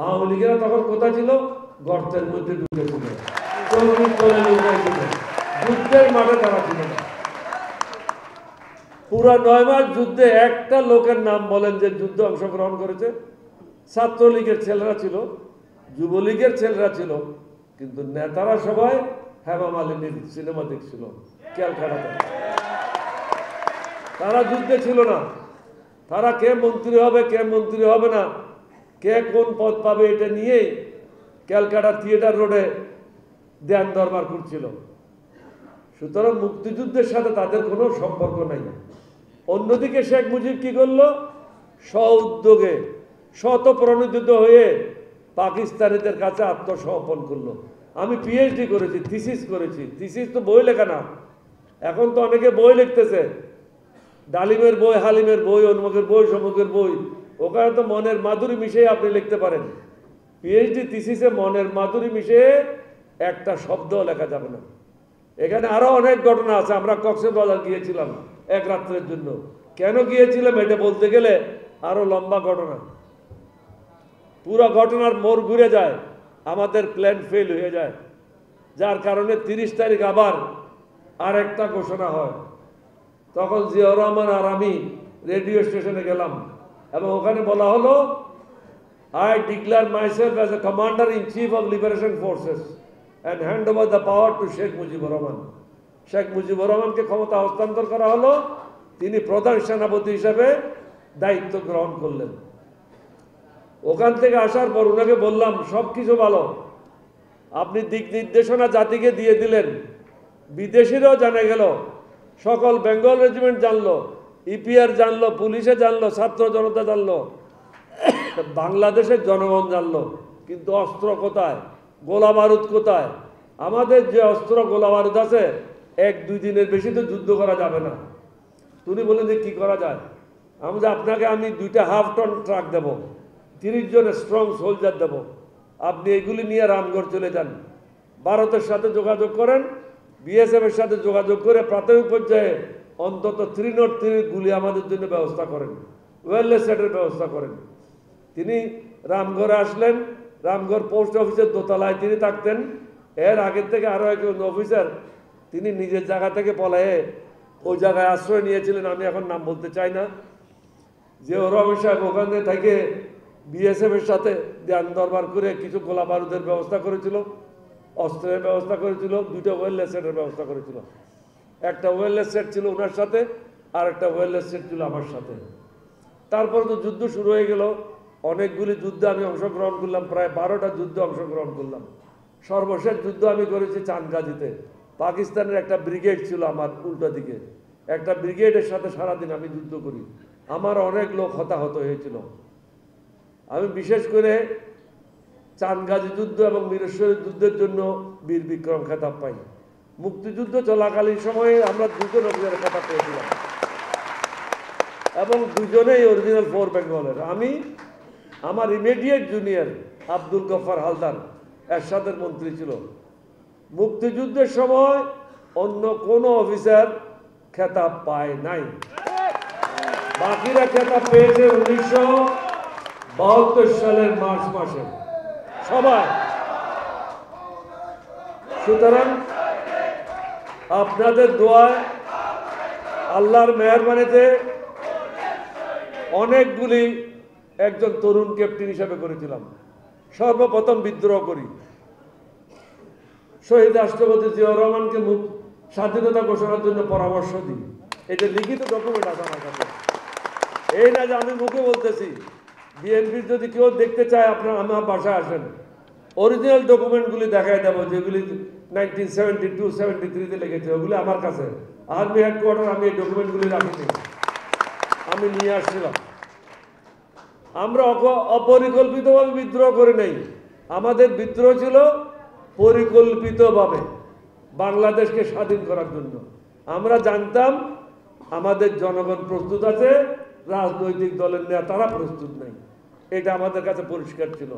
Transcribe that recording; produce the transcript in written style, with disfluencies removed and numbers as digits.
আওয়ামী লীগেরা তখন কোথায় ছিল? গর্তের মধ্যে ঢুকেছিল, যুদ্ধের মাঠে তারা ছিল না। পুরা 9 মাস যুদ্ধে একটা লোকের নাম বলেন যে যুদ্ধে অংশগ্রহণ করেছে? ছাত্রলীগের ছেলেরা ছিল, যুবলীগের ছেলেরা ছিল, কিন্তু নেতারা সবাই হেমা মালিনীর সিনেমা দেখছিল ক্যালকাটাতে। তারা যুদ্ধে ছিল না। তারা কে মন্ত্রী হবে কে মন্ত্রী হবে না, কে কোন পদ পাবে এটা নিয়েই ক্যালকাটা থিয়েটার রোডে ধ্যান দরবার করছিল। সুতরাং মুক্তিযুদ্ধের সাথে তাদের কোনো সম্পর্ক নাই। অন্যদিকে শেখ মুজিব কি করলো? স্ব উদ্যোগে শতপ্রণোদিত হয়ে পাকিস্তানিদের কাছে আত্মসমর্পণ করলো। আমি পিএইচডি করেছি, থিসিস করেছি। থিসিস তো বই লেখা না, এখন তো অনেকে বই লিখতেছে, ডালিমের বই, হালিমের বই, অন্মুকের বই, সমুকের বই। ওখানে তো মনের মাধুরী মিশিয়ে আপনি লিখতে পারেন। পিএইচডি থিসিসে মনের মাধুরী মিশিয়ে একটা শব্দও লেখা যাবে না। এখানে আরো অনেক ঘটনা আছে। আমরা কক্সবাজার গিয়েছিলাম এক রাত্রের জন্য। কেন গিয়েছিলাম এটা বলতে গেলে আরো লম্বা ঘটনা। পুরো ঘটনার মোড় ঘুরে যায়, আমাদের প্ল্যান ফেল হয়ে যায়, যার কারণে 30 তারিখ আবার আরেকটা ঘোষণা হয়। তখন জিয়াউর রহমান আর আমি রেডিও স্টেশনে গেলাম এবং ওখানে বলা হলো, I declare myself as a commander-in-chief of liberation forces and hand over the power to Sheikh Mujibur Rahman. Sheikh Mujibur রহমানকে ক্ষমতা হস্তান্তর করা হলো। তিনি প্রধান সেনাপতি হিসেবে দায়িত্ব গ্রহণ করলেন। ওখান থেকে আসার পর ওনাকে বললাম, সব কিছু ভালো, আপনি দিক নির্দেশনা জাতিকে দিয়ে দিলেন, বিদেশিরাও জানা গেল, সকল বেঙ্গল রেজিমেন্ট জানলো, ইপিআর জানলো, পুলিশে জানলো, ছাত্র জনতা জানলো, বাংলাদেশের জনগণ জানলো, কিন্তু অস্ত্র কোথায়, গোলা বারুদ কোথায়? আমাদের যে অস্ত্র গোলা বারুদ আছে, 1-2 দিনের বেশি তো যুদ্ধ করা যাবে না। তিনি বলেন যে কি করা যায়? আপনাকে আমি 2টা হাফ টন ট্রাক দেব, 30 জন স্ট্রং সোলজার দেব, আপনি এগুলি নিয়ে রামগড় চলে যান, ভারতের সাথে যোগাযোগ করেন, বিএসএফ এর সাথে যোগাযোগ করে প্রাথমিক পর্যায়ে অন্তত 303 গুলি আমাদের জন্য ব্যবস্থা করেন, ওয়েলনেস সেটের ব্যবস্থা করেন। তিনি রামগড়ে আসলেন। রামগড় পোস্ট অফিসের দোতলায় তিনি থাকতেন। এর আগের থেকে আরও একজন অফিসার, তিনি নিজের জায়গা থেকে পলায়ে ওই জায়গায় আশ্রয় নিয়েছিলেন, আমি এখন নাম বলতে চাই না। যে রমেশ সাহেব ওখানে থেকে বিএসএফ এর সাথে ধ্যান দরবার করে কিছু গোলা বারুদের ব্যবস্থা করেছিল, অস্ত্রের ব্যবস্থা করেছিল, 2টা ওয়েলনেস সেটের ব্যবস্থা করেছিল। একটা ওয়েলনেস সেট ছিল ওনার সাথে, আর একটা ওয়েলনেস সেট ছিল আমার সাথে। তারপরে তো যুদ্ধ শুরু হয়ে গেল। অনেকগুলি যুদ্ধে আমি অংশগ্রহণ করলাম, প্রায় 12টা যুদ্ধে অংশগ্রহণ করলাম। সর্বশেষ যুদ্ধ আমি করেছি চানগাজিতে। পাকিস্তানের একটা ব্রিগেড ছিল আমার উল্টো দিকে, একটা ব্রিগেডের সাথে সারাদিন আমি যুদ্ধ করি। আমার অনেক লোক হতাহত হয়েছিল। আমি বিশেষ করে চানগাজি যুদ্ধ এবং মিরেশ্বরের যুদ্ধের জন্য বীর বিক্রম খেতাব পাই। মুক্তিযুদ্ধ চলাকালীন সময়ে আমরা 2জন অফিসারের খেতাব পেয়েছিলাম এবং দুজনেই অরিজিনাল 4 বেঙ্গলের। আমি, আমার ইমিডিয়েট জুনিয়র আব্দুল গফফার হালদার এরশাদের মন্ত্রী ছিল। মুক্তিযুদ্ধের সময় অন্য কোনো অফিসার খেতাব পায় নাই, বাকিরা খেতাব পেয়েছে 1972 সালের মার্চ মাসে সবাই। সুতরাং আপনাদের দোয়ায়, আল্লাহর মেহেরবানিতে অনেকগুলি একজন তরুণ ক্যাপ্টেন হিসাবে করেছিলাম। সর্বপ্রথম বিদ্রোহ করি, শহীদ রাষ্ট্রপতি জিয়াউর রহমানকে স্বাধীনতা ঘোষণার জন্য পরামর্শ দিই। এটা লিখিত ডকুমেন্ট আছে আমার কাছে। এই না যে আমি মুখে বলতেছি। বিএনপির যদি কেউ দেখতে চায় আপনারা আমার বাসায় আসেন, অরিজিনাল ডকুমেন্টগুলি দেখাই দেবো, যেগুলি 1972-73-তে লেগেছে, ওগুলি আমার কাছে। আর্মি হেডকোয়ার্টার আমি এই ডকুমেন্টগুলি রাখিনি, আমি নিয়ে আসছিলাম। আমরা অপরিকল্পিতভাবে বিদ্রোহ করে নেই, আমাদের বিদ্রোহ ছিল পরিকল্পিতভাবে বাংলাদেশকে স্বাধীন করার জন্য। আমরা জানতাম আমাদের জনগণ প্রস্তুত আছে, রাজনৈতিক দলের নেতারা প্রস্তুত নেই, এটা আমাদের কাছে পরিষ্কার ছিল।